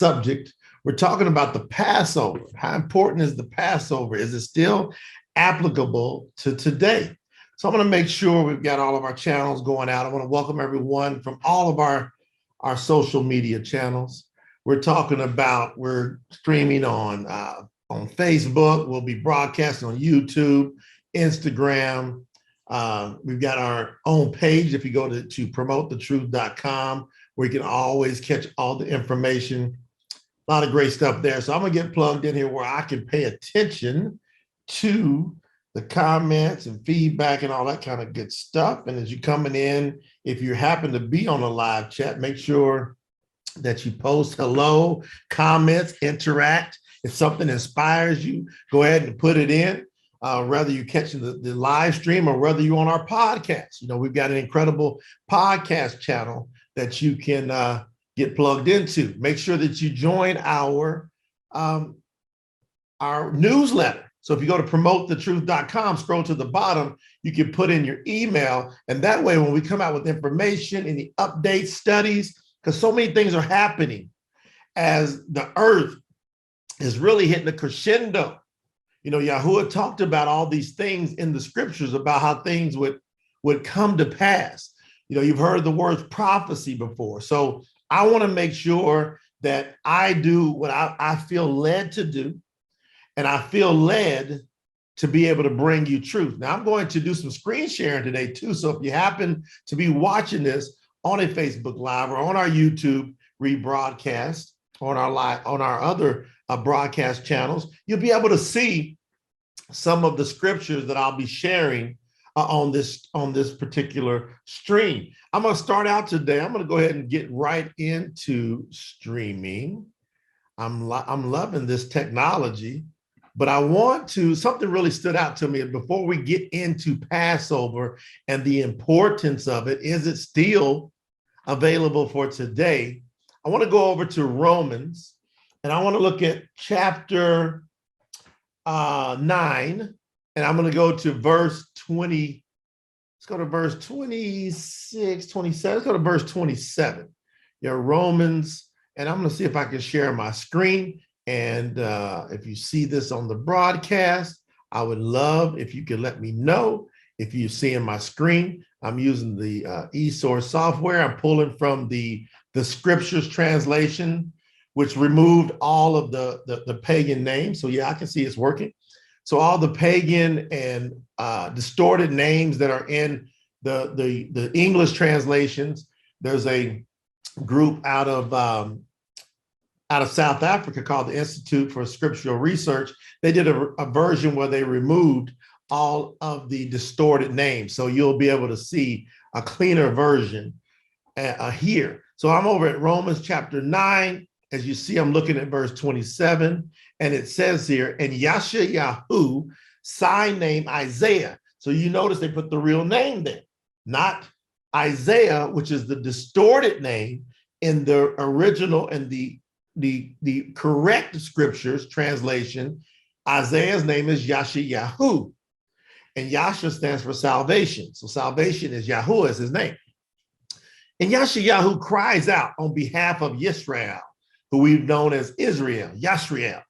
subject. We're talking about the Passover. How important is the Passover? Is it still applicable to today? So I'm going to make sure we've got all of our channels going out. I want to welcome everyone from all of our social media channels. We're streaming on Facebook. We'll be broadcasting on YouTube, Instagram. We've got our own page. If you go to promotethetruth.com, where you can always catch all the information. A lot of great stuff there. So I'm going to get plugged in here where I can pay attention to the comments and feedback and all that kind of good stuff. And as you're coming in, if you happen to be on a live chat, make sure that you post hello, comments, interact. If something inspires you, go ahead and put it in. Whether you're catching the live stream or whether you're on our podcast. You know, we've got an incredible podcast channel that you can get plugged into. Make sure that you join our newsletter. So if you go to promotethetruth.com, scroll to the bottom, you can put in your email. And that way, when we come out with information, any updates, studies, because so many things are happening as the earth is really hitting a crescendo. You know, YAHUAH talked about all these things in the scriptures about how things would come to pass. You know, you've heard the words prophecy before. So I want to make sure that I do what I feel led to do. And I feel led to be able to bring you truth. Now, I'm going to do some screen sharing today, too. So if you happen to be watching this on a Facebook Live or on our YouTube rebroadcast, on our other broadcast channels, you'll be able to see some of the scriptures that I'll be sharing on this particular stream. I'm going to start out today. I'm going to go ahead and get right into streaming. I'm loving this technology, but something really stood out to me. Before we get into Passover and the importance of it, is it still available for today? I want to go over to Romans, and I want to look at chapter 9, and I'm going to go to verse 20. Let's go to verse 26, 27. Let's go to verse 27. Yeah, Romans, and I'm going to see if I can share my screen. And if you see this on the broadcast, I would love if you could let me know if you're seeing my screen. I'm using the eSource software. I'm pulling from the scriptures translation, which removed all of the pagan names. So yeah, I can see it's working. So all the pagan and distorted names that are in the English translations, there's a group out of South Africa called the Institute for Scriptural Research. They did a version where they removed all of the distorted names. So you'll be able to see a cleaner version here. So I'm over at Romans chapter 9. As you see, I'm looking at verse 27, and it says here, and YAHUAH, sign name Isaiah. So you notice they put the real name there, not Isaiah, which is the distorted name in the original and the correct scriptures translation. Isaiah's name is YAHUAH, and Yasha stands for salvation. So salvation is YAHUAH, is his name. And YAHUAH cries out on behalf of Yisrael, who we've known as Israel, Yasriel.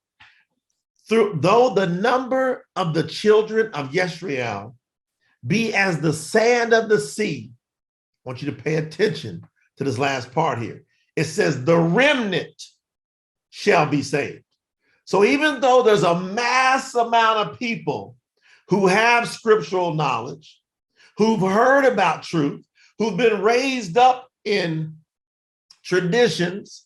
Though the number of the children of Yisrael be as the sand of the sea, I want you to pay attention to this last part here. It says the remnant shall be saved. So even though there's a mass amount of people who have scriptural knowledge, who've heard about truth, who've been raised up in traditions,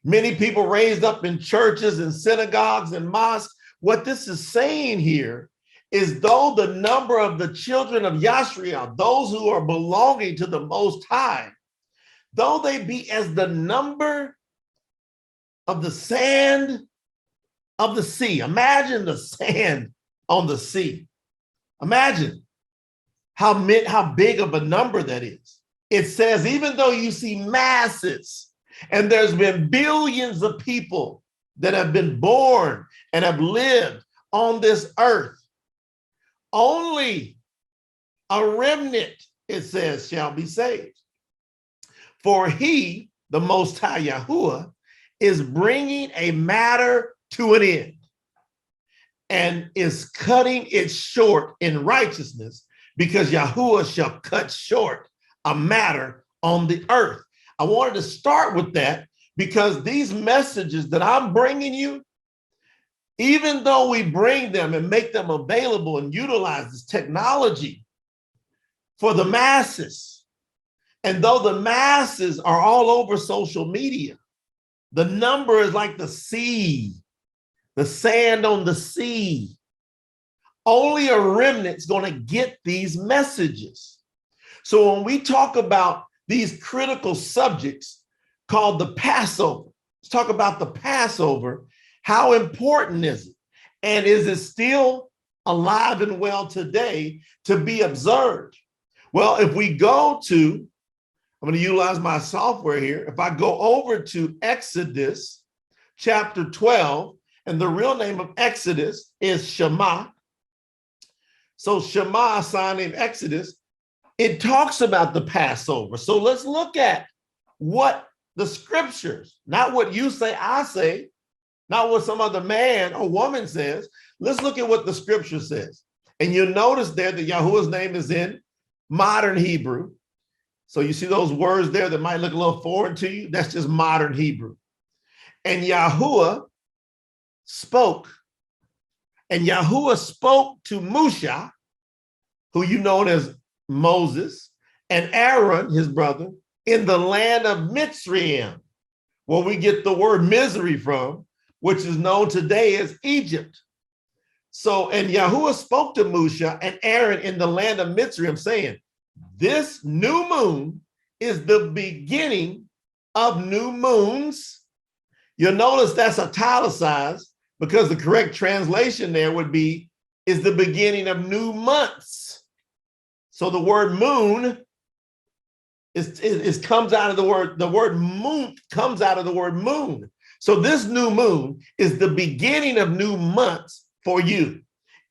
many people raised up in churches and synagogues and mosques, what this is saying here is though the number of the children of Yasriel, those who are belonging to the Most High, though they be as the number of the sand of the sea. Imagine the sand on the sea. Imagine how big of a number that is. It says, even though you see masses, and there's been billions of people that have been born and have lived on this earth, only a remnant, it says, shall be saved. For he, the Most High YAHUAH, is bringing a matter to an end and is cutting it short in righteousness, because Yahuwah shall cut short a matter on the earth. I wanted to start with that because these messages that I'm bringing you, even though we bring them and make them available and utilize this technology for the masses, and though the masses are all over social media, the number is like the sea, the sand on the sea. Only a remnant's going to get these messages. So when we talk about these critical subjects called the Passover, let's talk about the Passover. How important is it? And is it still alive and well today to be observed? Well, if we go to, I'm going to utilize my software here. If I go over to Exodus chapter 12, and the real name of Exodus is Shema. So Shema, sign in Exodus, it talks about the Passover. So let's look at what the scriptures, not what you say, I say, not what some other man or woman says. Let's look at what the scripture says. And you'll notice there that Yahuwah's name is in modern Hebrew. So you see those words there that might look a little foreign to you? That's just modern Hebrew. And Yahuwah spoke. And Yahuwah spoke to Musha, who you know as Moses, and Aaron, his brother, in the land of Mitzrayim, where we get the word misery from, which is known today as Egypt. So, and Yahuwah spoke to Musha and Aaron in the land of Mitzrayim, saying, this new moon is the beginning of new moons. You'll notice that's italicized because the correct translation there would be, is the beginning of new months. So the word moon is comes out of the word moon comes out of the word moon. So this new moon is the beginning of new months for you.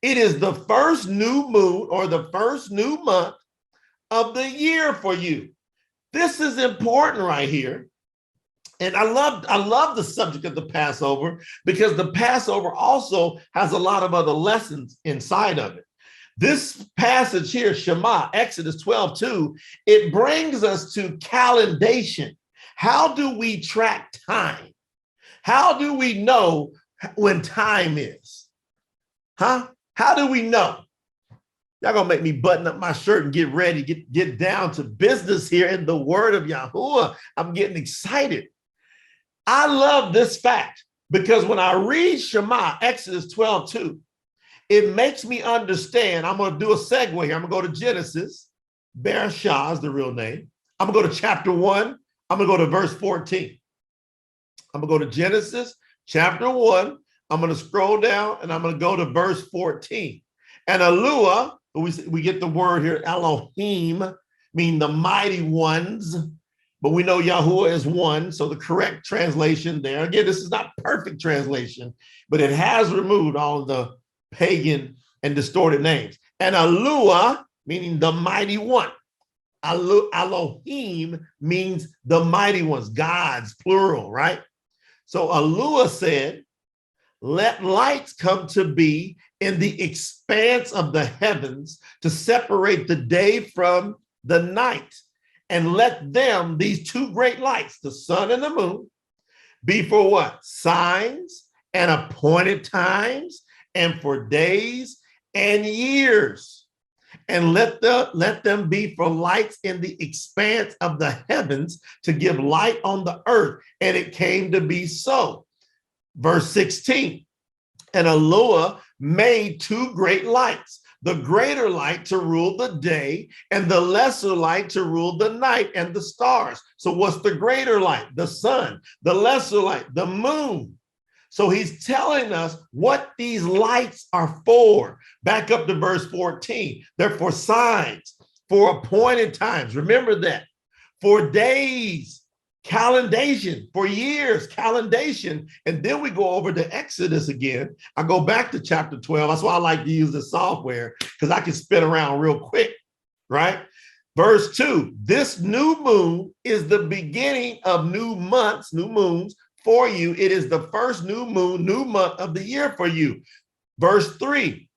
It is the first new moon or the first new month of the year for you. This is important right here. And I love the subject of the Passover because the Passover also has a lot of other lessons inside of it. This passage here, Shema, Exodus 12:2, it brings us to calendation. How do we track time? How do we know when time is? Huh? How do we know? Y'all gonna make me button up my shirt and get ready, get down to business here in the word of Yahuwah. I'm getting excited. I love this fact because when I read Shema, Exodus 12:2, it makes me understand. I'm going to do a segue here. I'm going to go to Genesis. Bereshah is the real name. I'm going to go to chapter 1. I'm going to go to verse 14. I'm going to go to Genesis chapter 1. I'm going to scroll down and I'm going to go to verse 14. And Yahuwah, we get the word here, Elohim, mean the mighty ones. But we know Yahuwah is one. So the correct translation there, again, this is not perfect translation, but it has removed all of the pagan and distorted names. And Yahuwah, meaning the mighty one. Elohim means the mighty ones, gods, plural, right? So Yahuwah said, let lights come to be in the expanse of the heavens to separate the day from the night. And let them, these two great lights, the sun and the moon, be for what? Signs and appointed times, and for days and years, and let them be for lights in the expanse of the heavens to give light on the earth. And it came to be so. Verse 16, and Yahuwah made two great lights, the greater light to rule the day and the lesser light to rule the night and the stars. So what's the greater light? The sun. The lesser light, the moon. So he's telling us what these lights are for. Back up to verse 14. They're for signs, for appointed times. Remember that. For days, calendation. For years, calendation. And then we go over to Exodus again. I go back to chapter 12. That's why I like to use the software, because I can spin around real quick, right? Verse 2, this new moon is the beginning of new months, new moons, for you. It is the first new moon, new month of the year for you. Verse 3,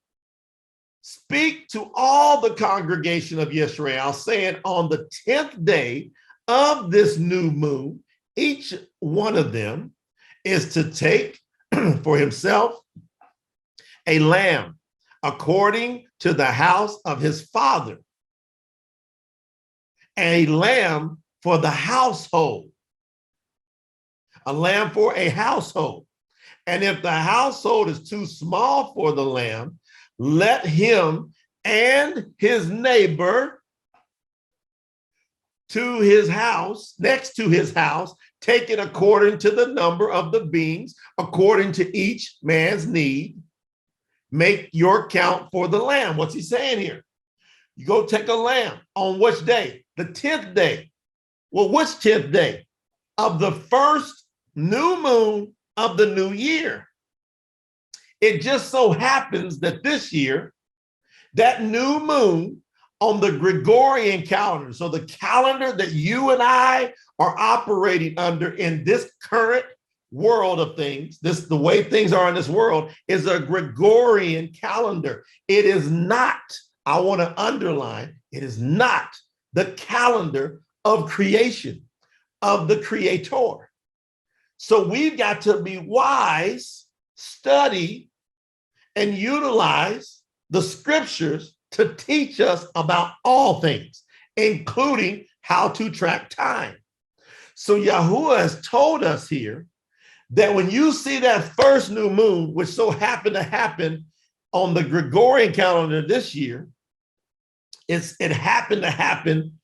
speak to all the congregation of Yisrael, saying, on the 10th day of this new moon, each one of them is to take for himself a lamb according to the house of his father, a lamb for the household, a lamb for a household. And if the household is too small for the lamb, let him and his neighbor to his house, next to his house, take it according to the number of the beings, according to each man's need. Make your count for the lamb. What's he saying here? You go take a lamb on which day? The 10th day. Well, which 10th day? Of the first new moon of the new year. It just so happens that this year, that new moon on the Gregorian calendar, so the calendar that you and I are operating under in this current world of things, the way things are in this world, is a Gregorian calendar. It is not, I want to underline, it is not the calendar of creation, of the Creator. So we've got to be wise, study, and utilize the scriptures to teach us about all things, including how to track time. So Yahuwah has told us here that when you see that first new moon, which so happened to happen on the Gregorian calendar this year, it happened to happen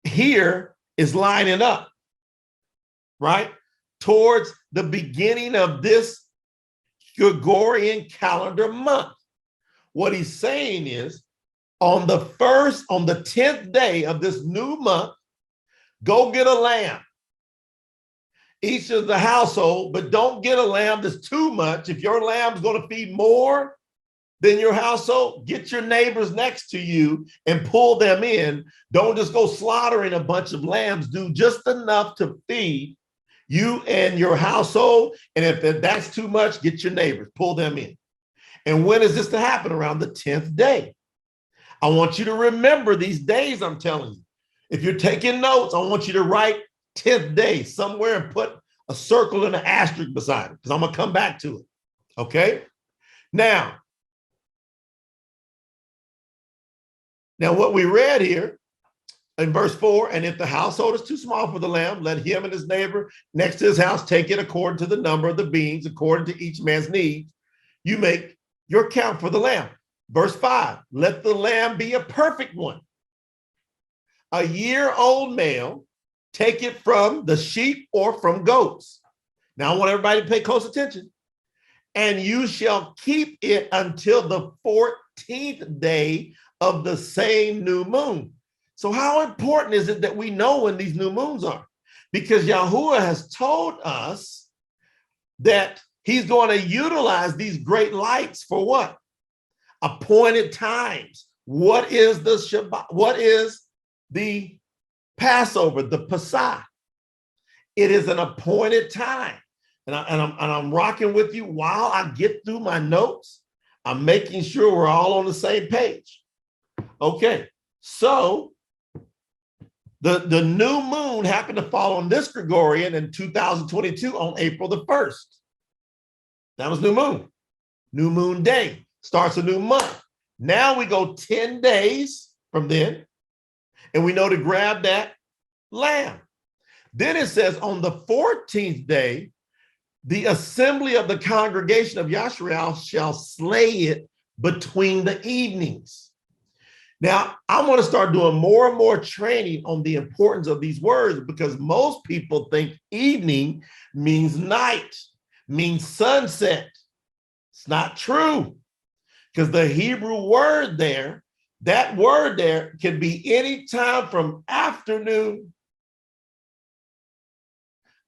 here, is lining up, right? Towards the beginning of this Gregorian calendar month. What he's saying is, on the 10th day of this new month, go get a lamb, each of the household, but don't get a lamb that's too much. If your lamb's going to feed more than your household, get your neighbors next to you and pull them in. Don't just go slaughtering a bunch of lambs. Do just enough to feed you and your household. And if that's too much, get your neighbors, pull them in. And when is this to happen? Around the 10th day. I want you to remember these days I'm telling you. If you're taking notes, I want you to write 10th day somewhere and put a circle and an asterisk beside it, because I'm going to come back to it. Okay? Now what we read here in verse 4, and if the household is too small for the lamb, let him and his neighbor next to his house take it according to the number of the beings, according to each man's needs. You make your count for the lamb. Verse 5, let the lamb be a perfect one, a year-old male. Take it from the sheep or from goats. Now I want everybody to pay close attention. And you shall keep it until the 14th day of the same new moon. So how important is it that we know when these new moons are? Because Yahuwah has told us that he's going to utilize these great lights for what? Appointed times. What is the Shabbat? What is the Passover, the Pasah? It is an appointed time. And I'm rocking with you while I get through my notes. I'm making sure we're all on the same page. Okay, so the new moon happened to fall on this Gregorian in 2022 on April the 1st. That was new moon. New moon day starts a new month. Now we go 10 days from then, and we know to grab that lamb. Then it says on the 14th day, the assembly of the congregation of Yisrael shall slay it between the evenings. Now, I'm going to start doing more and more training on the importance of these words, because most people think evening means night, means sunset. It's not true, because the Hebrew word there, that word there can be any time from afternoon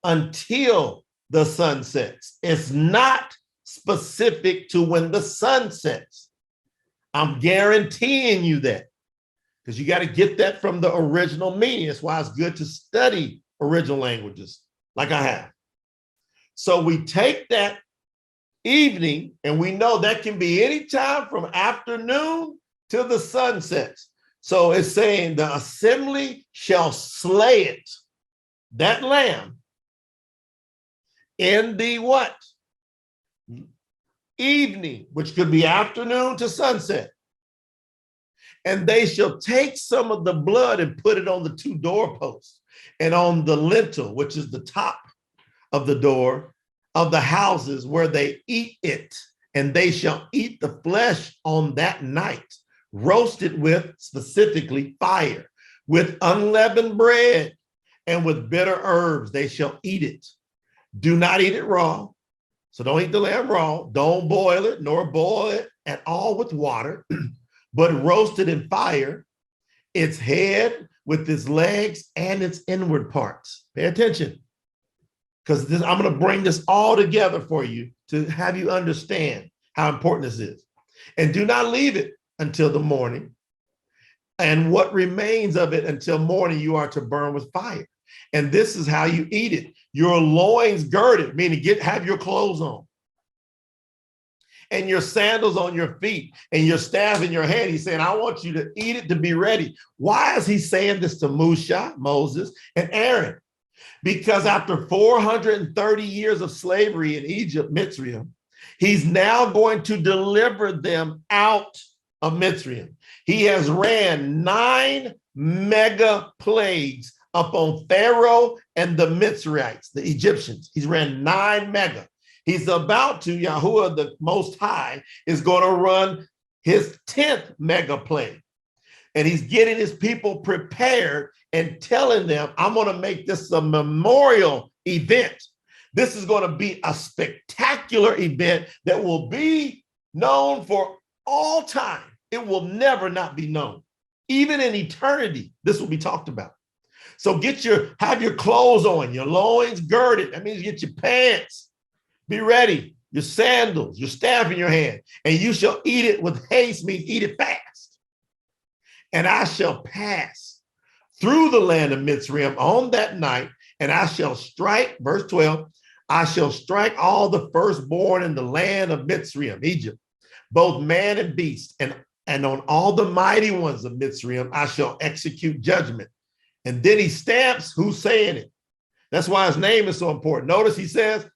until the sun sets. It's not specific to when the sun sets. I'm guaranteeing you that, because you got to get that from the original meaning. That's why it's good to study original languages like I have. So we take that evening, and we know that can be any time from afternoon till the sun sets. So it's saying the assembly shall slay it, that lamb, in the what? Evening, which could be afternoon to sunset. And they shall take some of the blood and put it on the two doorposts and on the lintel, which is the top of the door of the houses where they eat it. And they shall eat the flesh on that night, roasted with specifically fire, with unleavened bread and with bitter herbs. They shall eat it. Do not eat it raw. So don't eat the lamb raw. Don't boil it, nor boil it at all with water, but roast it in fire, its head with its legs and its inward parts. Pay attention, because I'm going to bring this all together for you to have you understand how important this is. And do not leave it until the morning. And what remains of it until morning, you are to burn with fire. And this is how you eat it. Your loins girded, meaning have your clothes on, and your sandals on your feet, and your staff in your hand. He's saying, I want you to eat it to be ready. Why is he saying this to Moses, and Aaron? Because after 430 years of slavery in Egypt, Mitzrayim, he's now going to deliver them out of Mitzrayim. He has ran 9 mega plagues upon Pharaoh and the Mitzrayites, the Egyptians. He's ran 9 mega. He's about to, YAHUAH, the Most High, is going to run his 10th mega plague. And he's getting his people prepared and telling them, I'm going to make this a memorial event. This is going to be a spectacular event that will be known for all time. It will never not be known. Even in eternity, this will be talked about. So have your clothes on, your loins girded. That means get your pants. Be ready, your sandals, your staff in your hand, and you shall eat it with haste, means eat it fast. And I shall pass through the land of Mitzrayim on that night, and I shall strike, verse 12, I shall strike all the firstborn in the land of Mitzrayim, Egypt, both man and beast, and on all the mighty ones of Mitzrayim, I shall execute judgment. And then he stamps who's saying it. That's why his name is so important. Notice he says,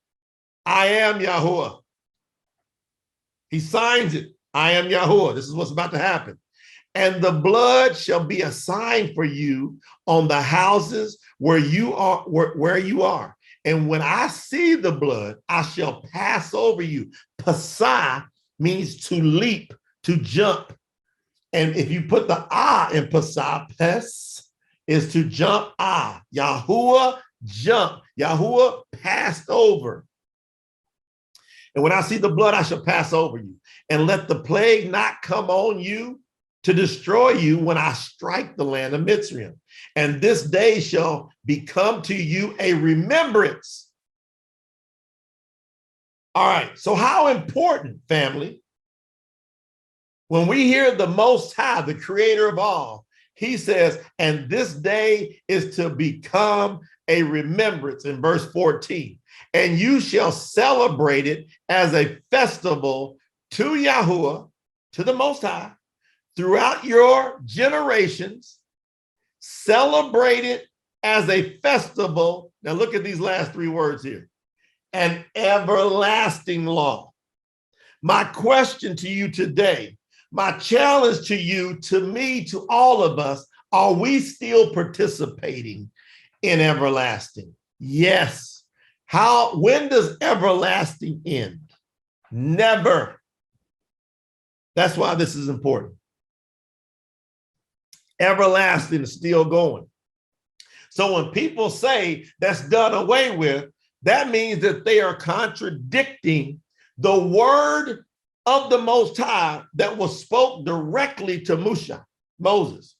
I am YAHUAH. He signs it. I am YAHUAH. This is what's about to happen. And the blood shall be a sign for you on the houses where you are. And when I see the blood, I shall pass over you. Pasah means to leap, to jump. And if you put the in Pasah, pes is to jump. YAHUAH jump. YAHUAH passed over. And when I see the blood, I shall pass over you. And let the plague not come on you to destroy you when I strike the land of Mitzrayim. And this day shall become to you a remembrance. All right, so how important, family, when we hear the Most High, the creator of all, he says, and this day is to become a remembrance in verse 14. And you shall celebrate it as a festival to YAHUAH, to the Most High, throughout your generations. Celebrate it as a festival. Now look at these last 3 words here. An everlasting law. My question to you today, my challenge to you, to me, to all of us, are we still participating in everlasting? Yes. When does everlasting end? Never. That's why this is important. Everlasting is still going. So when people say that's done away with, that means that they are contradicting the word of the Most High that was spoke directly to Moses.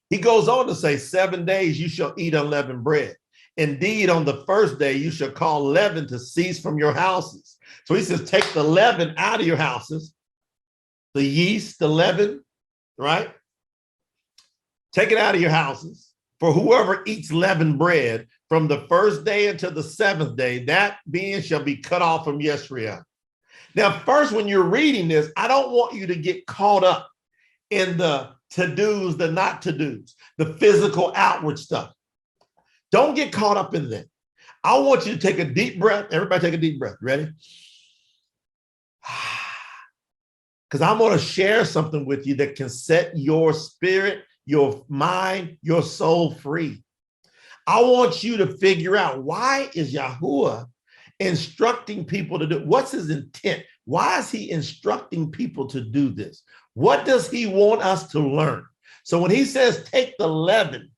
He goes on to say, 7 days you shall eat unleavened bread. Indeed, on the first day, you shall call leaven to cease from your houses. So he says, take the leaven out of your houses, the yeast, the leaven, right? Take it out of your houses. For whoever eats leavened bread, from the first day until the seventh day, that being shall be cut off from Yisrael. Now, first, when you're reading this, I don't want you to get caught up in the to-dos, the not to-dos, the physical outward stuff. Don't get caught up in that. I want you to take a deep breath. Everybody take a deep breath. Ready? Because I'm going to share something with you that can set your spirit, your mind, your soul free. I want you to figure out, why is Yahuwah instructing people to do? What's his intent? Why is he instructing people to do this? What does he want us to learn? So when he says, take the leaven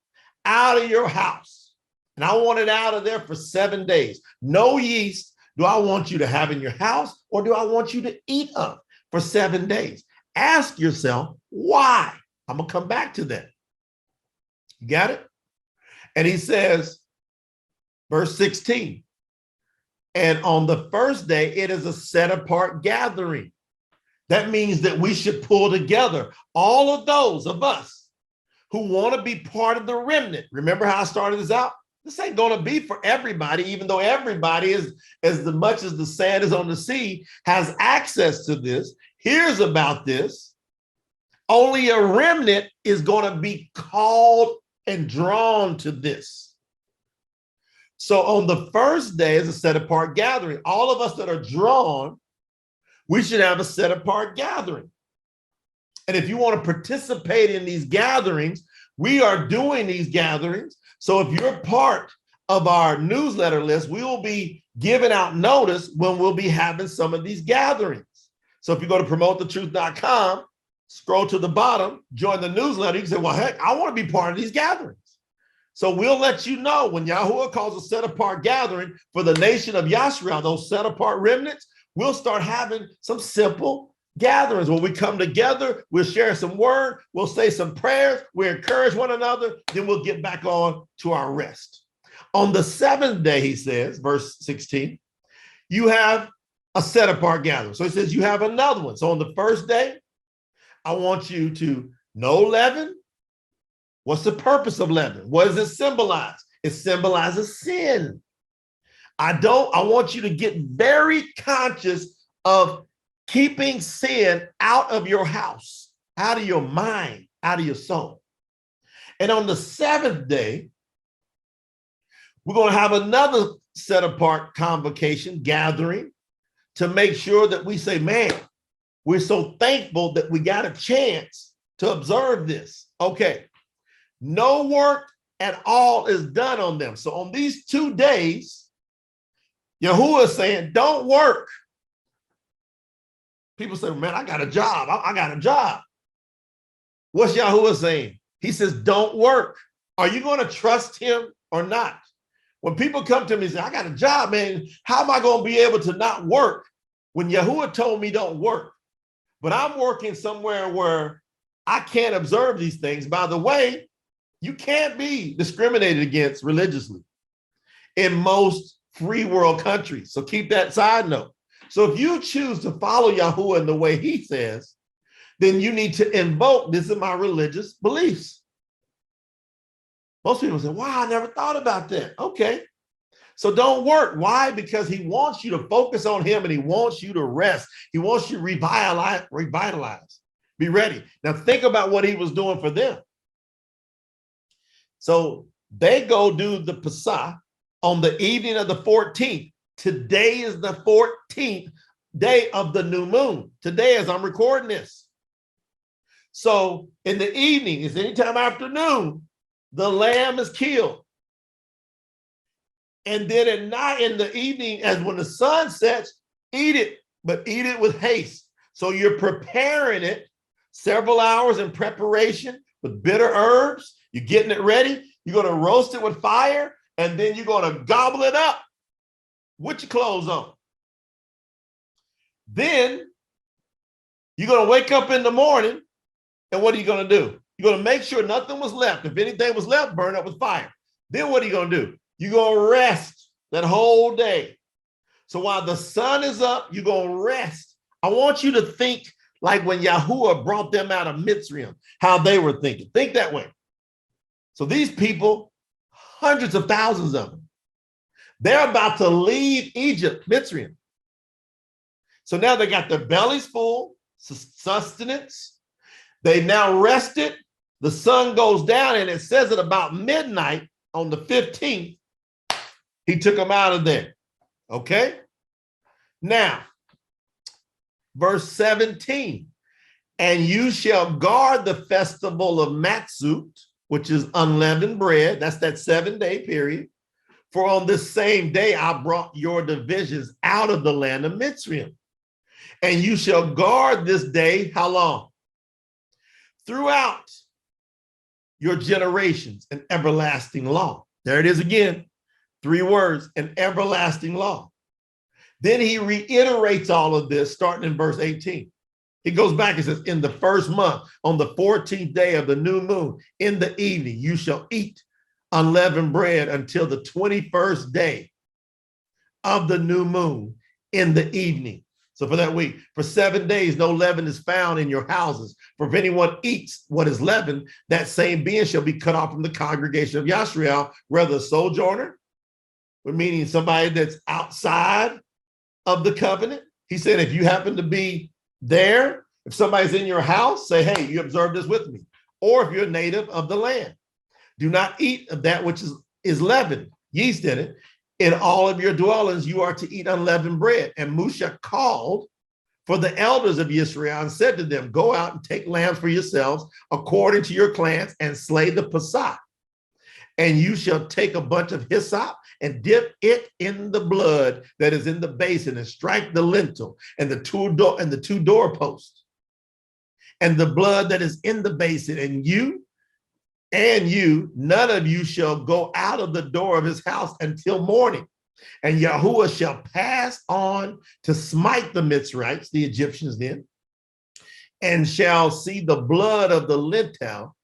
out of your house, and I want it out of there for 7 days, no yeast do I want you to have in your house, or do I want you to eat of for 7 days? Ask yourself, why? I'm going to come back to that. You got it? And he says, verse 16, and on the first day, it is a set apart gathering. That means that we should pull together all of those of us who want to be part of the remnant. Remember how I started this out? This ain't going to be for everybody, even though everybody is, as much as the sand is on the sea, has access to this, hears about this. Only a remnant is going to be called and drawn to this. So on the first day is a set apart gathering. All of us that are drawn, we should have a set apart gathering. And if you want to participate in these gatherings, we are doing these gatherings. So if you're part of our newsletter list, we will be giving out notice when we'll be having some of these gatherings. So if you go to promotethetruth.com, scroll to the bottom, join the newsletter, you can say, well, heck, I want to be part of these gatherings. So we'll let you know when Yahuwah calls a set apart gathering for the nation of Yisrael, those set apart remnants, we'll start having some simple gatherings where we come together, we'll share some word, we'll say some prayers, we'll encourage one another, then we'll get back on to our rest. On the seventh day, he says, verse 16, you have a set apart gathering. So he says you have another one. So on the first day, I want you to know leaven. What's the purpose of leaven? What does it symbolize? It symbolizes sin. I want you to get very conscious of keeping sin out of your house, out of your mind, out of your soul. And on the seventh day, we're going to have another set apart convocation, gathering, to make sure that we say, man, we're so thankful that we got a chance to observe this. Okay. No work at all is done on them. So on these 2 days, Yahuwah is saying, don't work. People say, man, I got a job. I got a job. What's Yahuwah saying? He says, don't work. Are you going to trust him or not? When people come to me and say, I got a job, man, how am I going to be able to not work when Yahuwah told me don't work? But I'm working somewhere where I can't observe these things. By the way, you can't be discriminated against religiously in most free world countries. So keep that side note. So if you choose to follow Yahuwah in the way he says, then you need to invoke, this is my religious beliefs. Most people say, wow, I never thought about that. Okay. So don't work. Why? Because he wants you to focus on him and he wants you to rest. He wants you to revitalize. Be ready. Now think about what he was doing for them. So they go do the Pasah on the evening of the 14th. Today is the 14th day of the new moon. Today, as I'm recording this. So in the evening, it's anytime afternoon, the lamb is killed. And then at night, in the evening, as when the sun sets, eat it, but eat it with haste. So you're preparing it several hours in preparation with bitter herbs. You're getting it ready. You're going to roast it with fire, and then you're going to gobble it up with your clothes on. Then you're going to wake up in the morning, and what are you going to do? You're going to make sure nothing was left. If anything was left, burn up with fire. Then what are you going to do? You're going to rest that whole day. So while the sun is up, you're going to rest. I want you to think like when Yahuwah brought them out of Mitzrayim, how they were thinking. Think that way. So these people hundreds of thousands of them. They're about to leave Egypt, Mitzrayim. So now they got their bellies full, sustenance. They now rested. The sun goes down, and it says at about midnight on the 15th, he took them out of there. Okay? Now, verse 17, and you shall guard the festival of Matzot, which is unleavened bread. That's that 7-day period. For on this same day I brought your divisions out of the land of Mitzrayim. And you shall guard this day, how long? Throughout your generations, an everlasting law. There it is again. 3 words, an everlasting law. Then he reiterates all of this starting in verse 18. He goes back and says, in the first month, on the 14th day of the new moon, in the evening, you shall eat unleavened bread until the 21st day of the new moon in the evening. So for that week, for 7 days, no leaven is found in your houses. For if anyone eats what is leavened, that same being shall be cut off from the congregation of Yashrael, whether a sojourner, meaning somebody that's outside of the covenant. He said, if you happen to be there, if somebody's in your house, say, hey, you observe this with me. Or if you're a native of the land, do not eat of that which is leavened, yeast in it. In all of your dwellings, you are to eat unleavened bread. And Musha called for the elders of Israel and said to them, go out and take lambs for yourselves according to your clans and slay the Pasah. And you shall take a bunch of hyssop and dip it in the blood that is in the basin and strike the lintel and the two doorposts and the blood that is in the basin. And you, none of you shall go out of the door of his house until morning. And YAHUAH shall pass on to smite the Mitzrites, the Egyptians then, and shall see the blood of the lintel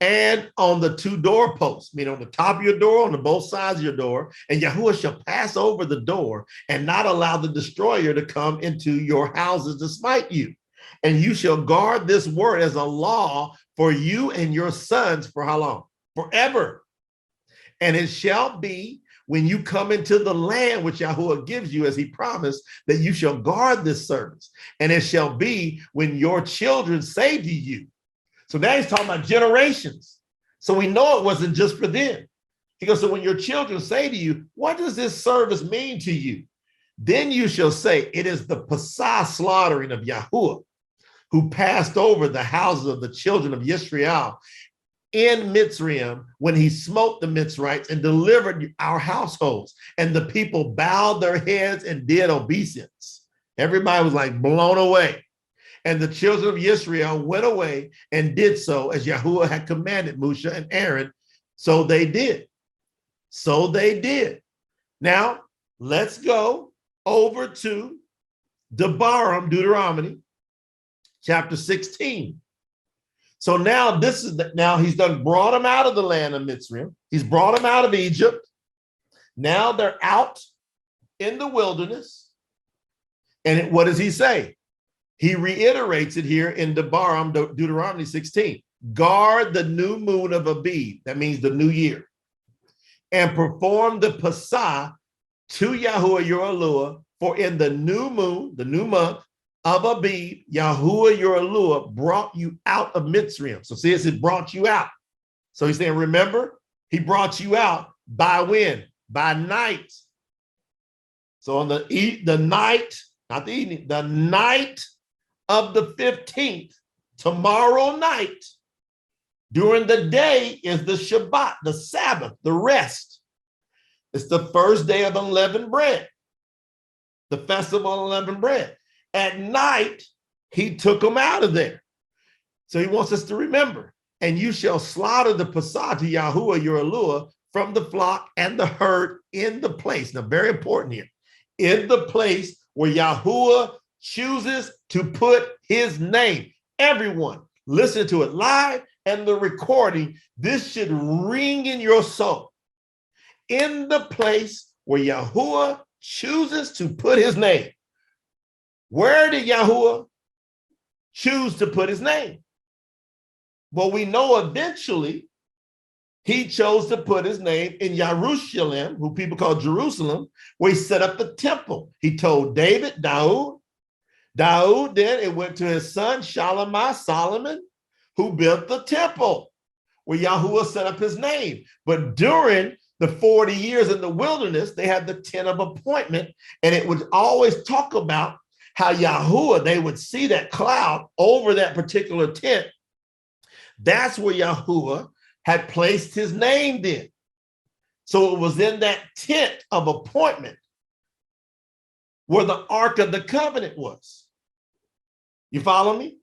and on the 2 doorposts, meaning on the top of your door, on the both sides of your door, and YAHUAH shall pass over the door and not allow the destroyer to come into your houses to smite you. And you shall guard this word as a law for you and your sons for how long? Forever. And it shall be when you come into the land which YAHUAH gives you as he promised, that you shall guard this service. And it shall be when your children say to you. So now he's talking about generations. So we know it wasn't just for them. He goes, so when your children say to you, what does this service mean to you? Then you shall say, it is the Pasah slaughtering of YAHUAH, who passed over the houses of the children of Israel in Mitzrayim when he smote the Mitzrites and delivered our households. And the people bowed their heads and did obeisance. Everybody was like blown away. And the children of Israel went away and did so as YAHUAH had commanded Moshe and Aaron. So they did. So they did. Now, let's go over to Deuteronomy chapter 16. So now now he's brought them out of the land of Mitzrayim. He's brought them out of Egypt. Now they're out in the wilderness. And what does he say? He reiterates it here in Deuteronomy 16. Guard the new moon of Abib, that means the new year, and perform the Pasah to YAHUAH your Elohah, for in the new moon, the new month of Abib, YAHUAH your Elohah brought you out of Mitzrayim. So see, it brought you out. So he's saying, remember, he brought you out by when? By night. So on the night, not the evening, the night of the 15th, tomorrow night, during the day is the Shabbat, the Sabbath, the rest. It's the first day of unleavened bread, the festival of unleavened bread. At night, he took them out of there. So he wants us to remember, and you shall slaughter the Pasah to YAHUAH your Elohah from the flock and the herd in the place. Now, very important here, in the place where YAHUAH chooses to put his name. Everyone, listen to it live and the recording. This should ring in your soul. In the place where YAHUAH chooses to put his name. Where did YAHUAH choose to put his name? Well, we know eventually he chose to put his name in Jerusalem, who people call Jerusalem, where he set up the temple. He told Daud, then it went to his son, Solomon, who built the temple, where YAHUAH set up his name. But during the 40 years in the wilderness, they had the tent of appointment, and it would always talk about how YAHUAH, they would see that cloud over that particular tent. That's where YAHUAH had placed his name then. So it was in that tent of appointment where the Ark of the Covenant was. You follow me?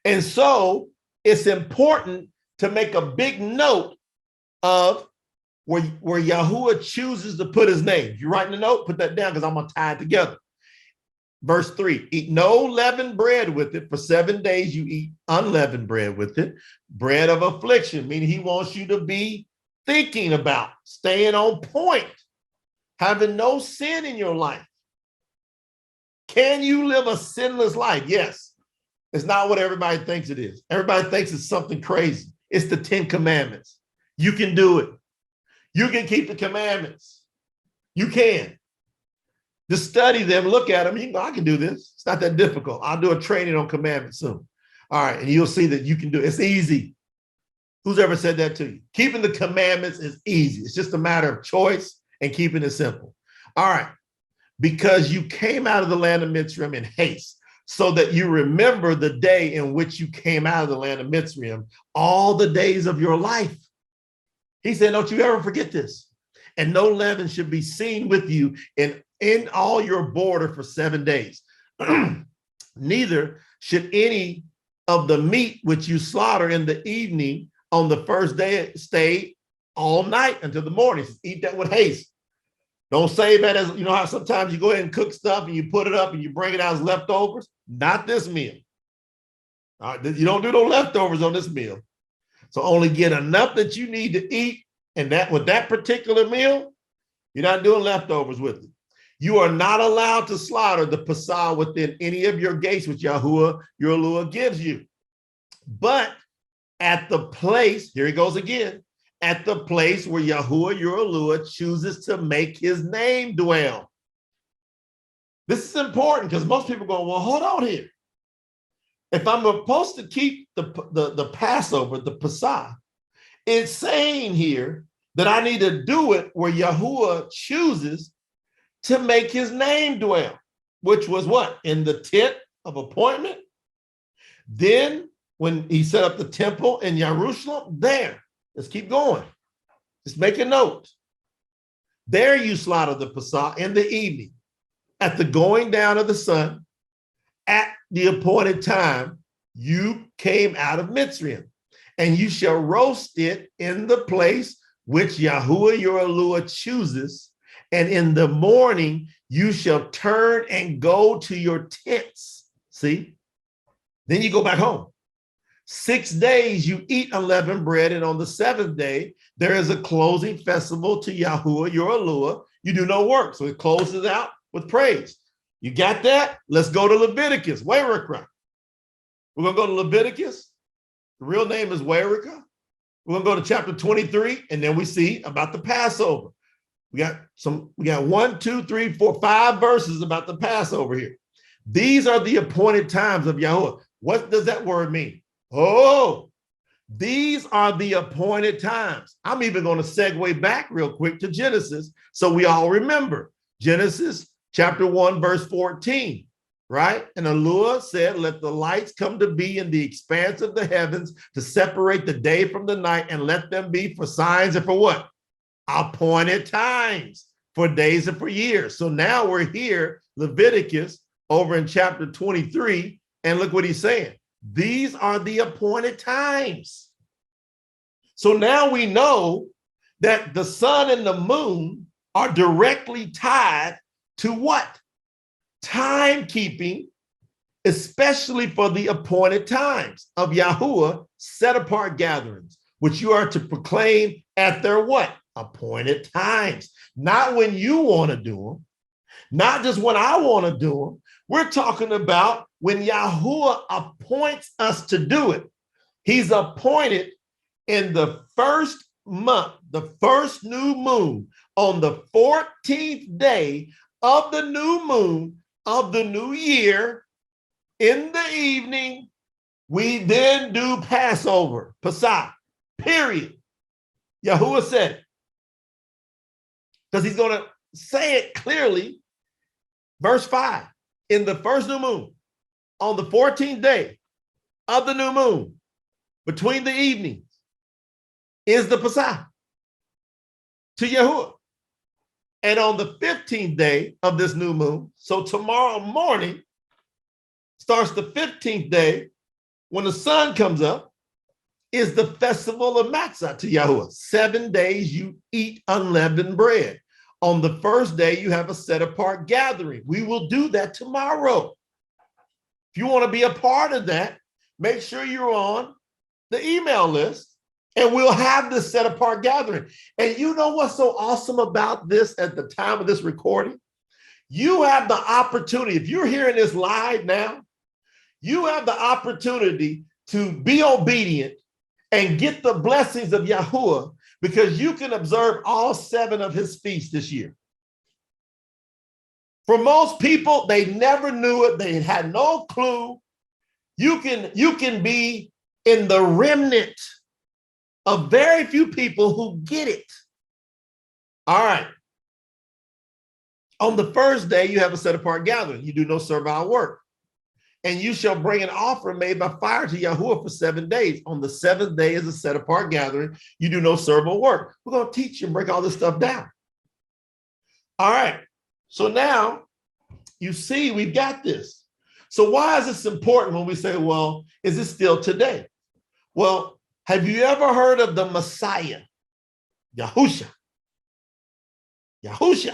And so it's important to make a big note of where YAHUAH chooses to put his name. You're writing a note, put that down because I'm going to tie it together. Verse 3, eat no leavened bread with it. For 7 days you eat unleavened bread with it. Bread of affliction, meaning he wants you to be thinking about, staying on point, having no sin in your life. Can you live a sinless life? Yes. It's not what everybody thinks it is. Everybody thinks it's something crazy. It's the 10 commandments. You can do it. You can keep the commandments. You can. Just study them, look at them. You know, I can do this. It's not that difficult. I'll do a training on commandments soon. All right, and you'll see that you can do it. It's easy. Who's ever said that to you? Keeping the commandments is easy. It's just a matter of choice and keeping it simple. All right, because you came out of the land of Mitzrayim in haste, so that you remember the day in which you came out of the land of Mitzrayim, all the days of your life. He said, don't you ever forget this. And no leaven should be seen with you in all your border for 7 days. Neither should any of the meat which you slaughter in the evening on the first day stay all night until the morning. Eat that with haste. Don't save that as, you know how sometimes you go ahead and cook stuff and you put it up and you bring it out as leftovers? Not this meal. All right, you don't do no leftovers on this meal. So only get enough that you need to eat, and that with that particular meal, you're not doing leftovers with it. You are not allowed to slaughter the Pasaha within any of your gates which YAHUAH, your Elohim, gives you. But at the place, here he goes again, at the place where YAHUAH, your Elohim, chooses to make his name dwell. This is important because most people go, well, hold on here. If I'm supposed to keep the Passover, the Pasah, it's saying here that I need to do it where YAHUAH chooses to make his name dwell, which was what? In the tent of appointment. Then when he set up the temple in Jerusalem, there, let's keep going. Just make a note. There you slaughter the Pasah in the evening at the going down of the sun at the appointed time you came out of Mitzrayim, and you shall roast it in the place which YAHUAH your Elohim chooses, and in the morning you shall turn and go to your tents. See? Then you go back home. 6 days you eat unleavened bread, and on the 7th day there is a closing festival to YAHUAH your Elohim. You do no work, so it closes out with praise. You got that? Let's go to Leviticus. YAHUAH. We're going to go to Leviticus. The real name is YAHUAH. We're going to go to chapter 23, and then we see about the Passover. We got 1, 2, 3, 4, 5 verses about the Passover here. These are the appointed times of YAHUAH. What does that word mean? Oh, these are the appointed times. I'm even going to segue back real quick to Genesis so we all remember. Genesis chapter 1, verse 14, right? And Elohim said, let the lights come to be in the expanse of the heavens to separate the day from the night, and let them be for signs and for what? Appointed times, for days and for years. So now we're here, Leviticus, over in chapter 23, and look what he's saying. These are the appointed times. So now we know that the sun and the moon are directly tied to what? Timekeeping, especially for the appointed times of YAHUAH set apart gatherings, which you are to proclaim at their what? Appointed times. Not when you want to do them, not just when I want to do them. We're talking about when YAHUAH appoints us to do it. He's appointed in the first month, the first new moon, on the 14th day of the new moon of the new year, in the evening, we then do Passover, Pasah, period. Yahuwah said it. Because he's going to say it clearly. Verse 5, in the first new moon, on the 14th day of the new moon, between the evenings, is the Pasah to Yahuwah. And on the 15th day of this new moon, so tomorrow morning, starts the 15th day, when the sun comes up, is the festival of Matzah to Yahuwah. 7 days you eat unleavened bread. On the first day, you have a set apart gathering. We will do that tomorrow. If you want to be a part of that, make sure you're on the email list, and we'll have this set apart gathering. And you know what's so awesome about this at the time of this recording? You have the opportunity, if you're hearing this live now, you have the opportunity to be obedient and get the blessings of Yahuwah, because you can observe all 7 of his feasts this year. For most people, they never knew it. They had no clue. You can be in the remnant of very few people who get it. All right. On the first day, you have a set apart gathering. You do no servile work. And you shall bring an offering made by fire to Yahuwah for 7 days. On the 7th day is a set apart gathering. You do no servile work. We're going to teach you and break all this stuff down. All right. So now you see we've got this. So why is this important when we say, well, is it still today? Well, have you ever heard of the Messiah, Yahusha? Yahusha.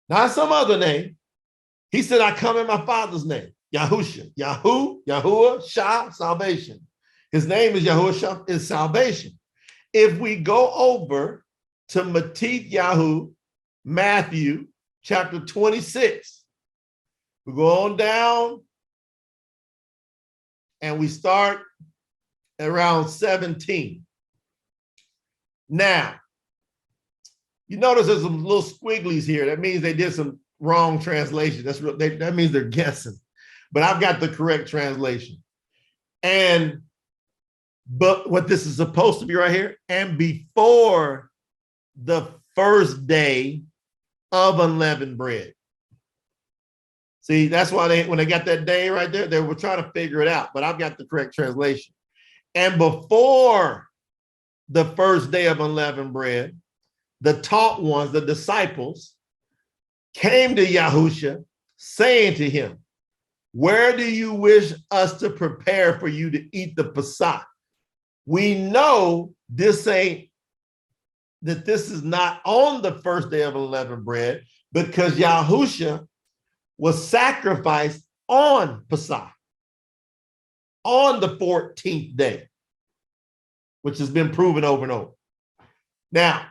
Not some other name. He said, I come in my Father's name, Yahusha. Yahuwah, Shah, salvation. His name is Yahuwah, is salvation. If we go over to Matith Yahu, Matthew chapter 26, we go on down and we start around 17. Now, you notice there's some little squigglies here. That means they did some wrong translation. That means they're guessing. But I've got the correct translation. But what this is supposed to be right here, and before the first day of unleavened bread. See, that's why when they got that day right there, they were trying to figure it out, but I've got the correct translation. And before the first day of unleavened bread, the taught ones, the disciples, came to Yahusha, saying to him, where do you wish us to prepare for you to eat the Pasah? We know this is not on the first day of unleavened bread, because Yahusha was sacrificed on Pasah, on the 14th day, which has been proven over and over. Now,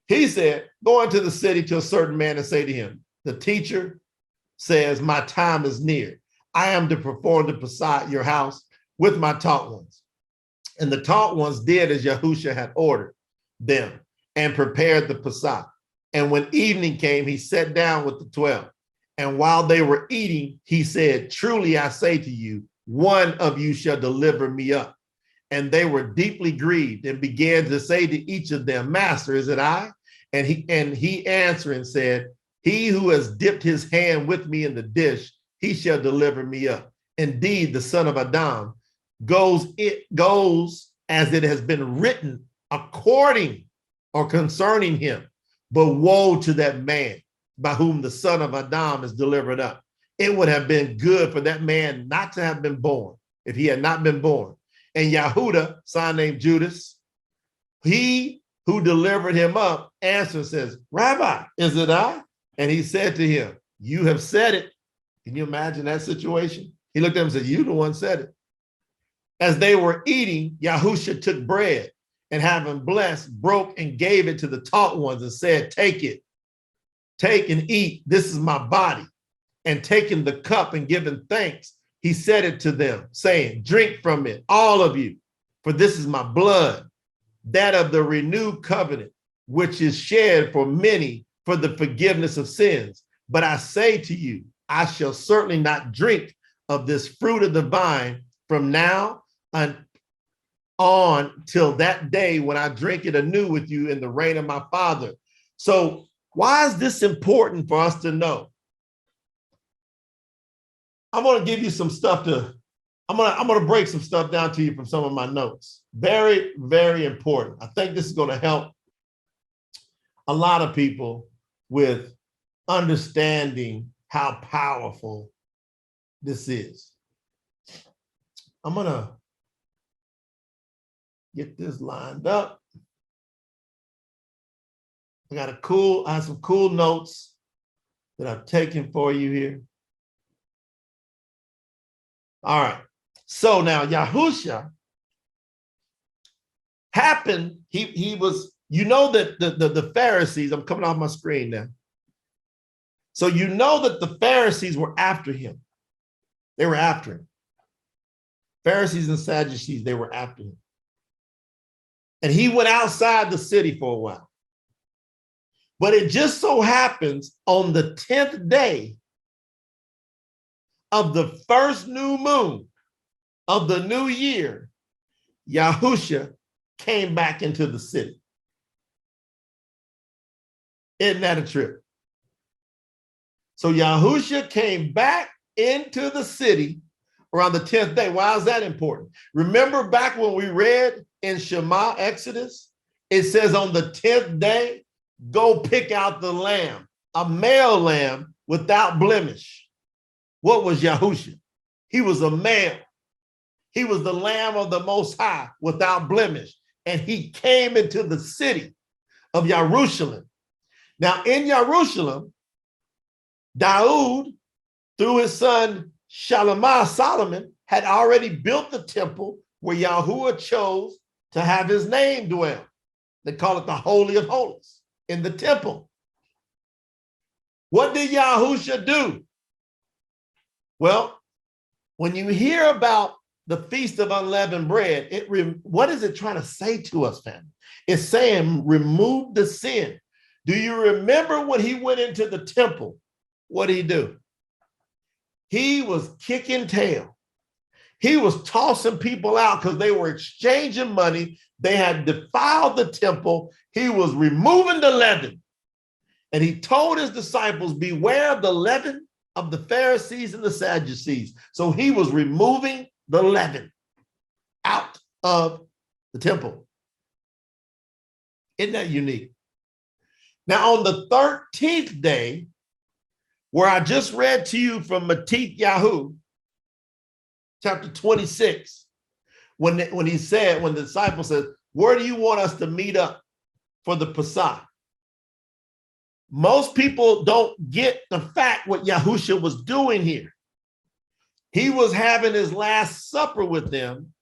he said, go into the city to a certain man and say to him, the teacher says, my time is near. I am to perform the Pasah at your house with my taught ones. And the taught ones did as Yahusha had ordered them and prepared the Pasah. And when evening came, he sat down with the 12. And while they were eating, he said, truly I say to you, one of you shall deliver me up. And they were deeply grieved and began to say to each of them, Master, is it I? And he answering said, he who has dipped his hand with me in the dish, he shall deliver me up. Indeed, the son of Adam goes as it has been written according or concerning him. But woe to that man by whom the son of Adam is delivered up. It would have been good for that man not to have been born if he had not been born. And Yahudah, son named Judas, he who delivered him up, answered, says, Rabbi, is it I? And he said to him, you have said it. Can you imagine that situation? He looked at him and said, you the one said it. As they were eating, Yahusha took bread and having blessed, broke and gave it to the taught ones and said, take it, take and eat. This is my body. And taking the cup and giving thanks, he said it to them, saying, drink from it, all of you, for this is my blood, that of the renewed covenant, which is shed for many for the forgiveness of sins. But I say to you, I shall certainly not drink of this fruit of the vine from now on till that day when I drink it anew with you in the reign of my Father. So why is this important for us to know? I'm going to give you some stuff I'm going to break some stuff down to you from some of my notes. Very, very important. I think this is going to help a lot of people with understanding how powerful this is. I'm going to get this lined up. I have some cool notes that I've taken for you here. All right. So now Yahushua happened, he was, you know that the Pharisees, I'm coming off my screen now. So you know that the Pharisees were after him. They were after him. Pharisees and Sadducees, they were after him. And he went outside the city for a while. But it just so happens on the 10th day of the first new moon of the new year, Yahushua came back into the city. Isn't that a trip? So Yahushua came back into the city around the 10th day. Why is that important? Remember back when we read in Shema, Exodus, it says on the 10th day, go pick out the lamb, a male lamb without blemish. What was Yahushua? He was a male. He was the Lamb of the Most High without blemish. And he came into the city of Jerusalem. Now in Jerusalem, Daud, through his son Solomon, had already built the temple where Yahuwah chose to have his name dwell. They call it the Holy of Holies in the temple. What did Yahushua do? Well, when you hear about the Feast of Unleavened Bread, what is it trying to say to us, family? It's saying remove the sin. Do you remember when he went into the temple? What did he do? He was kicking tail. He was tossing people out because they were exchanging money. They had defiled the temple. He was removing the leaven. And he told his disciples, beware of the leaven of the Pharisees and the Sadducees. So he was removing the leaven out of the temple. Isn't that unique? Now on the 13th day, where I just read to you from Yahu, chapter 26, when the disciple said, where do you want us to meet up for the Pasah? Most people don't get the fact what Yahushua was doing here. He was having his last supper with them,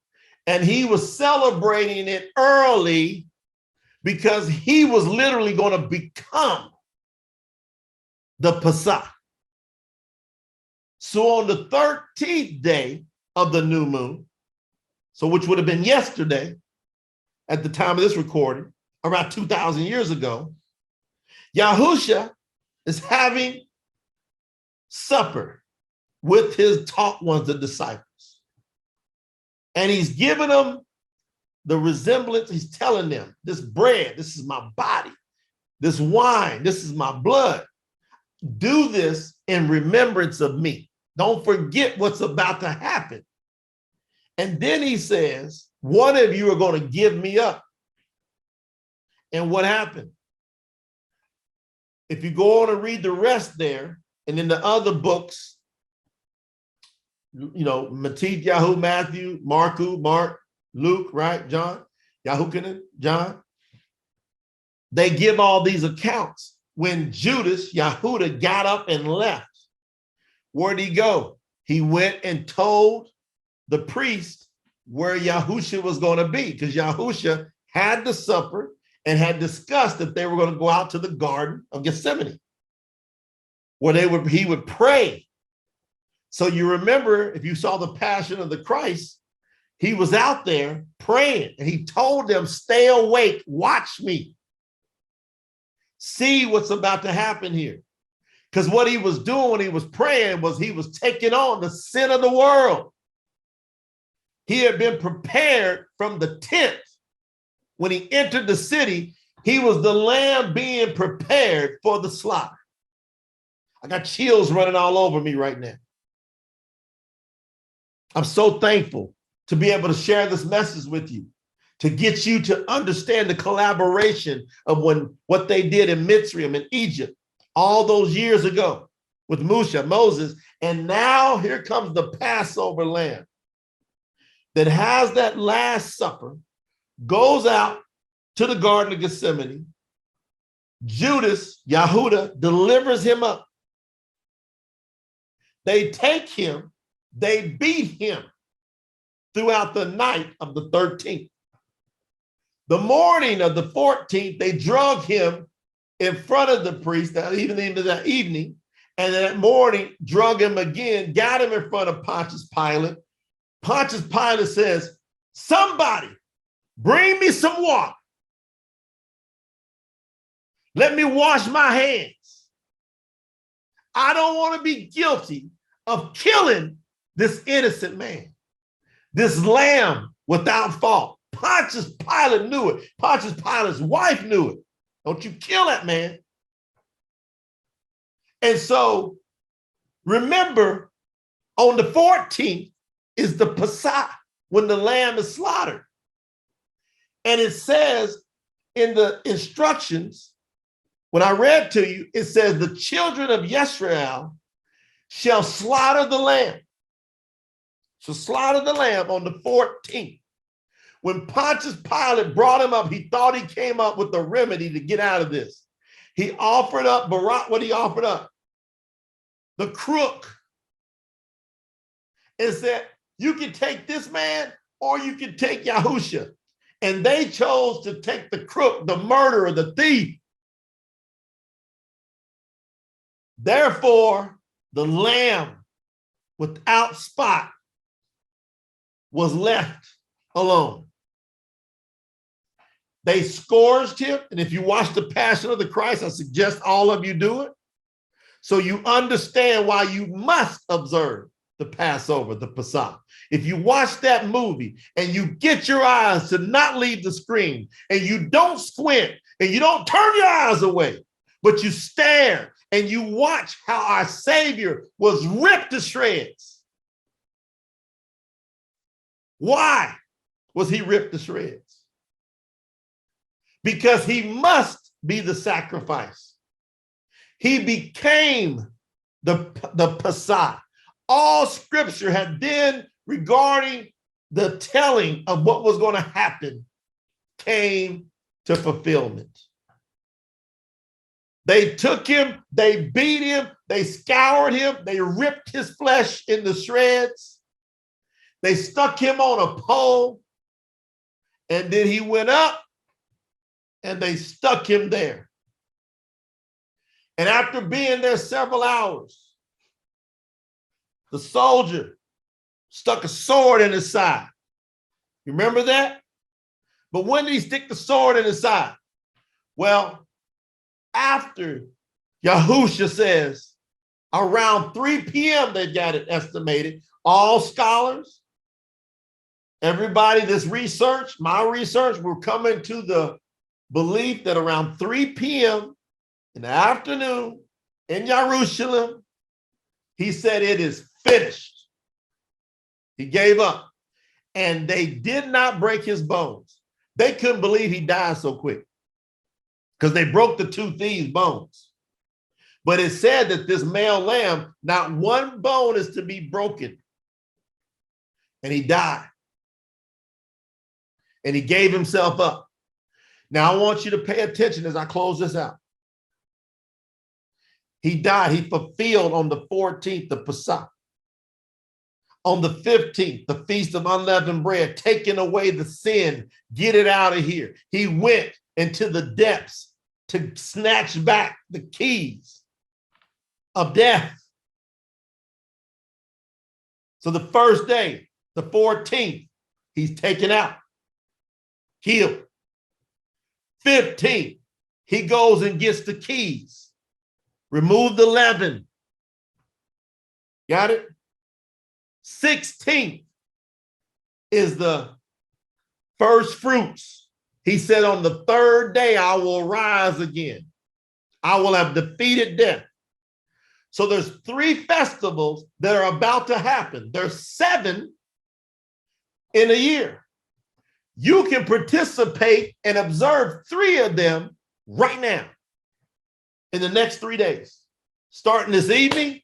and he was celebrating it early because he was literally going to become the Pasah. So on the 13th day of the new moon, so which would have been yesterday at the time of this recording, around 2,000 years ago, Yahushua is having supper with his taught ones, the disciples. And he's giving them the resemblance. He's telling them, this bread, this is my body. This wine, this is my blood. Do this in remembrance of me. Don't forget what's about to happen. And then he says, one of you are going to give me up. And what happened? If you go on and read the rest there, and in the other books, you know, Yahu, Matthew, Mark, Luke, right? John, Yahukanan, John. They give all these accounts. When Judas, Yahudah, got up and left, where'd he go? He went and told the priest where Yahushua was going to be, because Yahushua had the supper and had discussed that they were going to go out to the Garden of Gethsemane, where he would pray. So you remember, if you saw the Passion of the Christ, He was out there praying, and he told them, stay awake, watch me. See what's about to happen here. Because what he was doing when he was praying was he was taking on the sin of the world. He had been prepared from the 10th. When he entered the city, he was the lamb being prepared for the slaughter. I got chills running all over me right now. I'm so thankful to be able to share this message with you, to get you to understand the collaboration of what they did in Mitzrayim in Egypt all those years ago with Moses. And now here comes the Passover lamb that has that Last Supper, goes out to the Garden of Gethsemane. Judas, YAHUAH, delivers him up. They take him, they beat him throughout the night of the 13th. The morning of the 14th, they drug him in front of the priest, even into that evening, and that morning drug him again, got him in front of Pontius Pilate. Pontius Pilate says, somebody bring me some water. Let me wash my hands. I don't want to be guilty of killing this innocent man, this lamb without fault. Pontius Pilate knew it. Pontius Pilate's wife knew it. Don't you kill that man. And so remember, on the 14th is the Pasah, when the lamb is slaughtered. And it says in the instructions, when I read to you, it says the children of Yisrael shall slaughter the lamb. Shall slaughter the lamb on the 14th. When Pontius Pilate brought him up, he thought he came up with a remedy to get out of this. He offered up what he offered up? The crook. And said, you can take this man or you can take Yahushua. And they chose to take the crook, the murderer, the thief. Therefore, the lamb without spot was left alone. They scourged him. And if you watch the Passion of the Christ, I suggest all of you do it, so you understand why you must observe the Passover, the Pasah. If you watch that movie and you get your eyes to not leave the screen, and you don't squint and you don't turn your eyes away, but you stare and you watch how our Savior was ripped to shreds. Why was he ripped to shreds? Because he must be the sacrifice. He became the Pasah. All scripture had then regarding the telling of what was going to happen came to fulfillment. They took him, they beat him, they scoured him, they ripped his flesh into shreds. They stuck him on a pole, and then he went up and they stuck him there. And after being there several hours, the soldier stuck a sword in his side. You remember that? But when did he stick the sword in his side? Well, after Yahushua says around 3 p.m., they got it estimated. All scholars, everybody that's researched, my research, we're coming to the belief that around 3 p.m. in the afternoon in Jerusalem, he said, it is finished. He gave up. And they did not break his bones. They couldn't believe he died so quick because they broke the 2 thieves' bones. But it said that this male lamb, not one bone is to be broken. And he died. And he gave himself up. Now, I want you to pay attention as I close this out. He died. He fulfilled on the 14th, the Pasah. On the 15th, the Feast of Unleavened Bread, taking away the sin, get it out of here. He went into the depths to snatch back the keys of death. So the first day, the 14th, He's taken out, killed. 15th, he goes and gets the keys. Remove the leaven. Got it? 16th is the first fruits. He said, on the third day, I will rise again. I will have defeated death. So there's 3 festivals that are about to happen. There's 7 in a year. You can participate and observe 3 of them right now in the next 3 days. Starting this evening,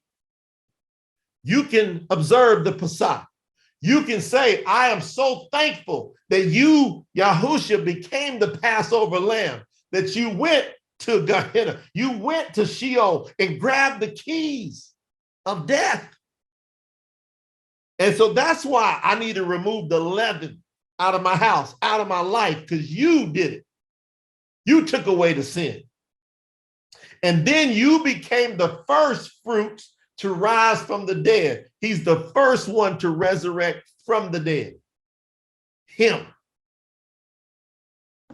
you can observe the Pasah. You can say, I am so thankful that you, Yahushua, became the Passover lamb, that you went to Gehenna, you went to Sheol and grabbed the keys of death. And so that's why I need to remove the leaven out of my house, out of my life, because you did it. You took away the sin. And then you became the first fruits to rise from the dead. He's the first one to resurrect from the dead. Him.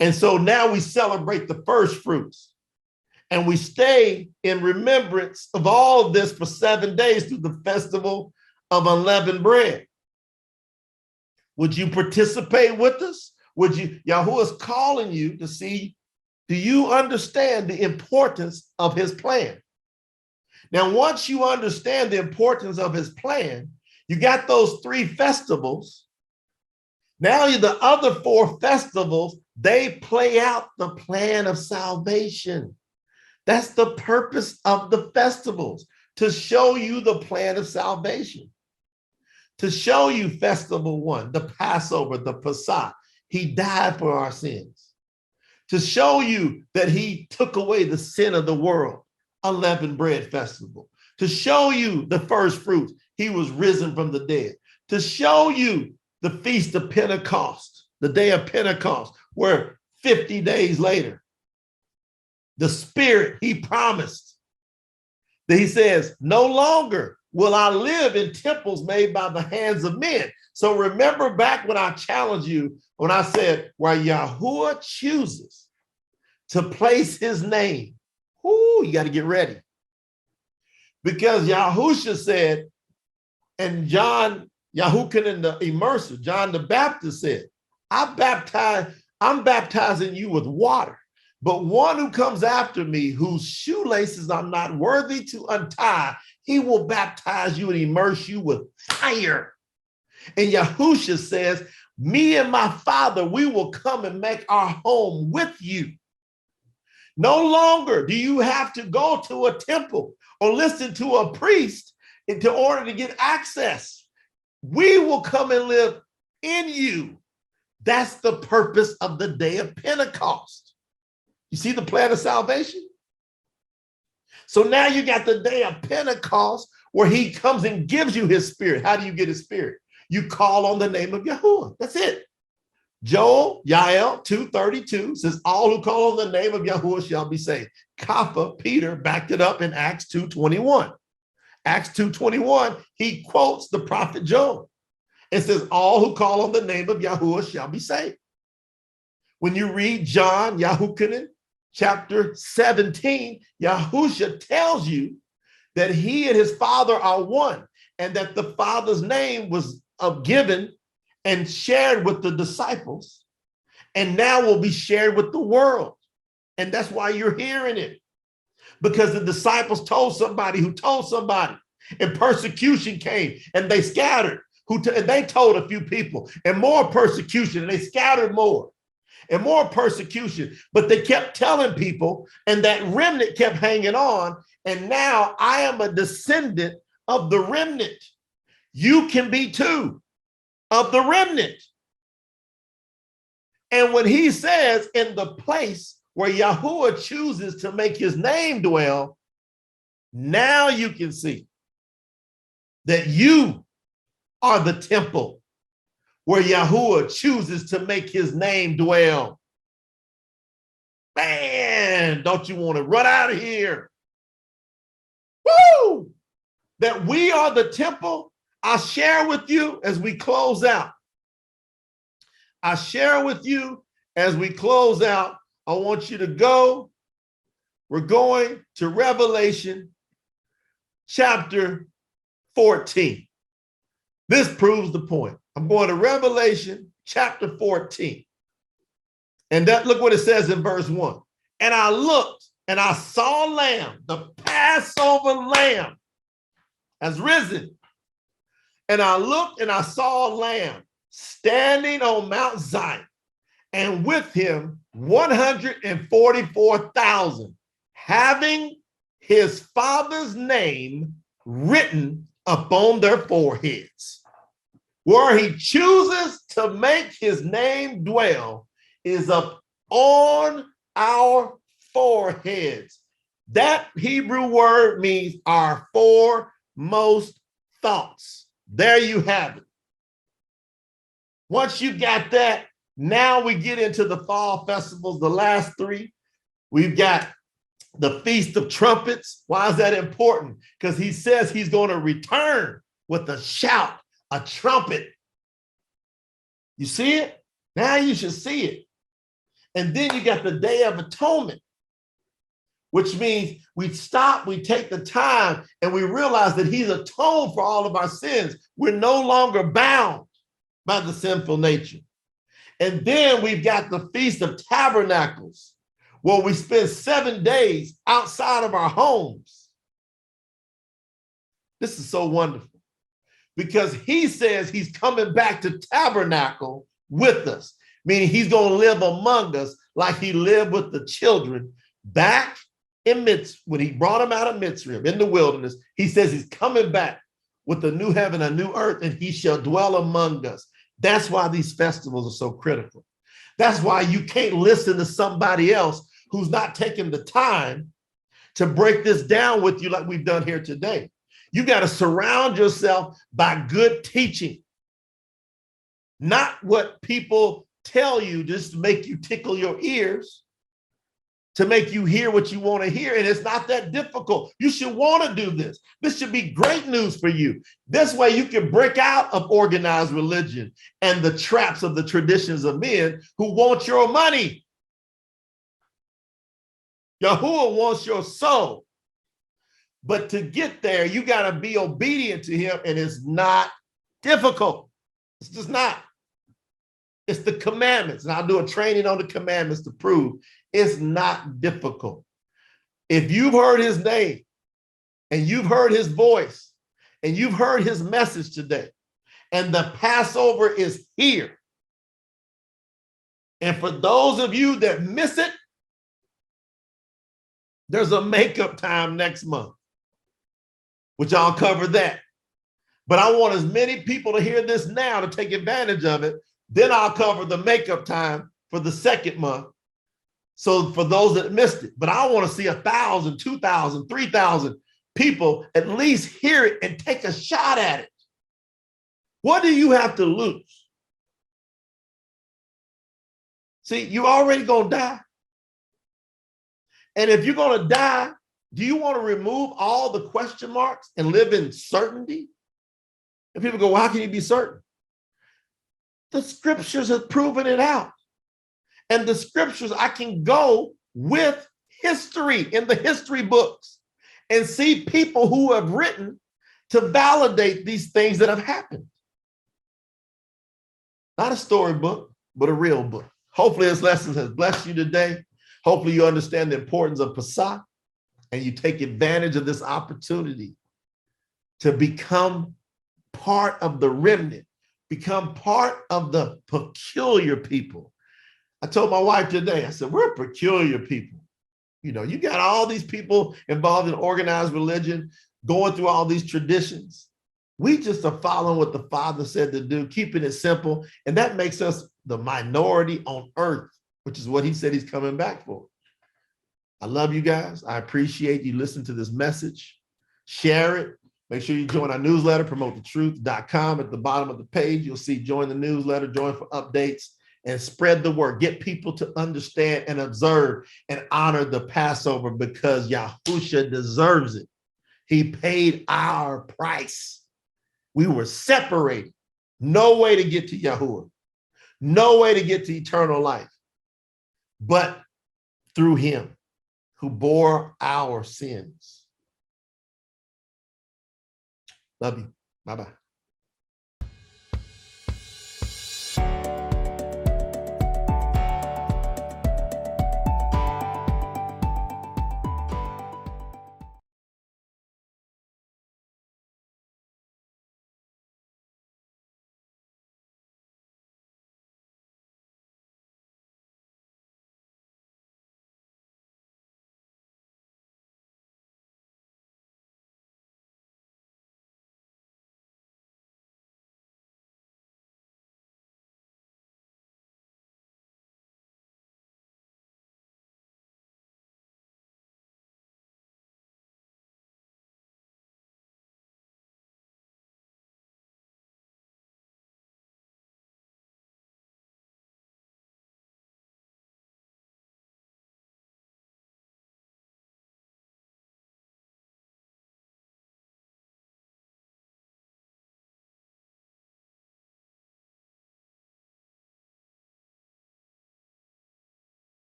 And so now we celebrate the first fruits. And we stay in remembrance of all of this for 7 days through the festival of unleavened bread. Would you participate with us? Would you? Yahuwah is calling you to see, do you understand the importance of his plan? Now, once you understand the importance of his plan, you got those 3 festivals. Now the other 4 festivals, they play out the plan of salvation. That's the purpose of the festivals, to show you the plan of salvation. To show you festival 1, the Passover, the Pasah. He died for our sins. To show you that he took away the sin of the world, unleavened bread festival. To show you the first fruits, he was risen from the dead. To show you the feast of Pentecost, the day of Pentecost, where 50 days later, the Spirit he promised, that he says, no longer will I live in temples made by the hands of men. So remember back when I challenged you, when I said, where Yahuwah chooses to place his name, you got to get ready. Because Yahusha said, and John, Yahuwah the immerser, John the Baptist said, I'm baptizing you with water. But one who comes after me, whose shoelaces I'm not worthy to untie, he will baptize you and immerse you with fire. And Yahusha says, me and my Father, we will come and make our home with you. No longer do you have to go to a temple or listen to a priest in order to get access. We will come and live in you. That's the purpose of the day of Pentecost. You see the plan of salvation? So now you got the day of Pentecost where he comes and gives you his Spirit. How do you get his Spirit? You call on the name of Yahuwah. That's it. Joel, Yael 2:32 says, all who call on the name of Yahuwah shall be saved. Kappa, Peter, backed it up in Acts 2:21. Acts 2:21, he quotes the prophet Joel. It says, all who call on the name of Yahuwah shall be saved. When you read John, Yahuwah, chapter 17, Yahusha tells you that he and his Father are one, and that the Father's name was given and shared with the disciples, and now will be shared with the world. And that's why you're hearing it, because the disciples told somebody who told somebody, and persecution came, and they scattered. And they told a few people, and more persecution, and they scattered more. And more persecution, but they kept telling people, and that remnant kept hanging on. And now I am a descendant of the remnant. You can be too, of the remnant. And when he says, in the place where Yahuwah chooses to make his name dwell, now you can see that you are the temple where Yahuwah chooses to make his name dwell. Man, don't you want to run out of here? Woo! That we are the temple. I'll share with you as we close out. I share with you as we close out, I want you to go. We're going to Revelation chapter 14. This proves the point. I'm going to Revelation chapter 14. And look what it says in verse 1. And I looked and I saw a lamb, the Passover lamb has risen. And I looked and I saw a lamb standing on Mount Zion, and with him 144,000, having his father's name written upon their foreheads. Where he chooses to make his name dwell is up on our foreheads. That Hebrew word means our foremost thoughts. There you have it. Once you got that, now we get into the fall festivals, the last three. We've got the Feast of Trumpets. Why is that important? Because he says he's going to return with a shout, a trumpet. You see it? Now you should see it. And then you got the Day of Atonement, which means we stop, we take the time, and we realize that he's atoned for all of our sins. We're no longer bound by the sinful nature. And then we've got the Feast of Tabernacles, where we spend 7 days outside of our homes. This is so wonderful because he says he's coming back to tabernacle with us, meaning he's going to live among us like he lived with the children back in when he brought them out of Mitzrayim in the wilderness. He says he's coming back with a new heaven, a new earth, and he shall dwell among us. That's why these festivals are so critical. That's why you can't listen to somebody else who's not taking the time to break this down with you like we've done here today. You got to surround yourself by good teaching, not what people tell you just to make you tickle your ears, to make you hear what you want to hear. And it's not that difficult. You should want to do this. This should be great news for you. This way you can break out of organized religion and the traps of the traditions of men who want your money. YAHUAH wants your soul. But to get there, you got to be obedient to him, and it's not difficult. It's just not. It's the commandments. And I'll do a training on the commandments to prove it's not difficult. If you've heard his name and you've heard his voice and you've heard his message today, and the Passover is here. And for those of you that miss it, there's a makeup time next month, which I'll cover that. But I want as many people to hear this now to take advantage of it. Then I'll cover the makeup time for the second month. So for those that missed it, but I want to see 1,000, 2,000, 3,000 people at least hear it and take a shot at it. What do you have to lose? See, you already gonna die. And if you're gonna die, do you want to remove all the question marks and live in certainty? And people go, well, how can you be certain? The scriptures have proven it out. And the scriptures, I can go with history in the history books and see people who have written to validate these things that have happened. Not a storybook, but a real book. Hopefully this lesson has blessed you today. Hopefully you understand the importance of Pasah and you take advantage of this opportunity to become part of the remnant, become part of the peculiar people. I told my wife today, I said, we're peculiar people. You know, you got all these people involved in organized religion, going through all these traditions. We just are following what the Father said to do, keeping it simple. And that makes us the minority on earth, which is what he said he's coming back for. I love you guys. I appreciate you listening to this message. Share it. Make sure you join our newsletter, promothetruth.com. At the bottom of the page, you'll see join the newsletter, join for updates, and spread the word. Get people to understand and observe and honor the Passover because Yahushua deserves it. He paid our price. We were separated. No way to get to YAHUAH. No way to get to eternal life but through him who bore our sins. Love you. Bye-bye.